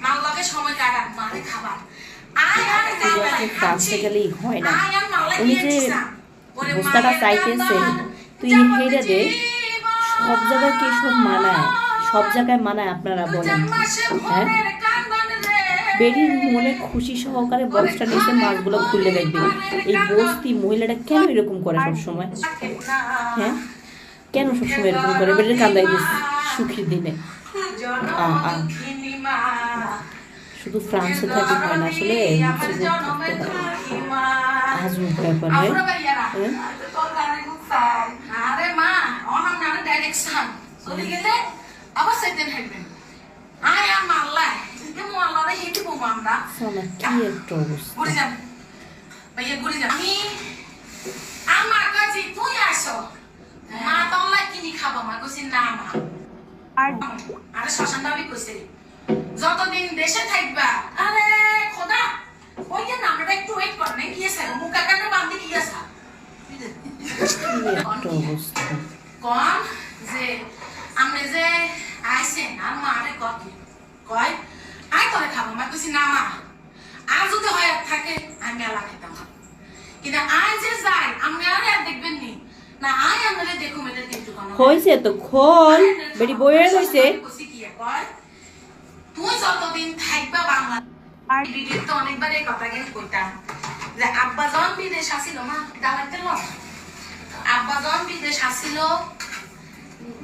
মার লগে সময় কাটান মারে খাবার ফ্রান্সে গেলেই হয় না উনি যে বস্তাটা চাইতেছে তুই হেরে দে সব জায়গায় কি সব মানায় সব জায়গায় মানায় আপনারা বলেন হ্যাঁ বেরির মনে খুশি সহকারে বক্সটা নিয়েছে মাছগুলো খুলে দেখবে এই বস্তি মহিলাটা কেন এরকম করে সবসময় হ্যাঁ কেন সবসময় এরকম করে বেরির কান্দাই দিচ্ছে সুখীর দিনে শুধু ফ্রান্সে থাকি হয় না আসলে আজব ব্যাপার আরে মা অনাম না ডাইরেকশন চলে গেলে আবার সেদিন হাইবেন আয় আম আল্লাহ কেমন আল্লাহ রে হেঁটে বলবো আমরা সোনা কি একটা অবস্থা ঘুরে যান ভাইয়া ঘুরে যান আমি আমার কাছে তুই আসো মা তোমরা কিনি খাবো মা কইছি না মা আরে শ্মশান দাবি কইছে যতদিন দেশে থাকবা আরে খোদা ওই যে নামটা একটু ওয়েট কর না কি আছে মুখ কানে বাঁধি কি আছে কম যে আমি যে আইসেন আর মা আরে কয় আয় তোরে খাবো মা কইছি না মা আর যদি হয় থাকে আমি আলা খেতাম কিন্তু আয় যে যাই আমি আর দেখবেন নি না আয় আমরা দেখো মেয়েদের কিন্তু হইছে তো খোল বেরি বইয়ে হইছে তুই যতদিন থাকবা বাংলা আর ভিডিও তো অনেকবার এই কথা গেলে কইতাম যে আব্বা যখন বিদেশ আসিল মা দাওয়াতে ল আব্বা যখন বিদেশ আসিল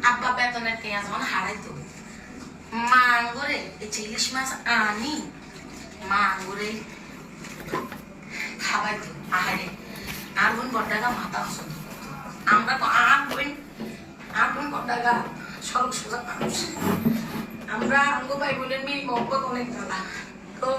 আব্বা বেতনের টেয়া যখন হারাইতো মা আঙ্গুরে এই ইলিশ মাছ আনি মা আঙ্গুরে খাওয়াইতো আহারে আর বোন বড়দাগা মাথা হসন আমরা তো আর বোন বড়দাগা সরল সোজা মানুষ আমরা আঙ্গ ভাই বোনের মিল মহব্বত অনেক জানা তো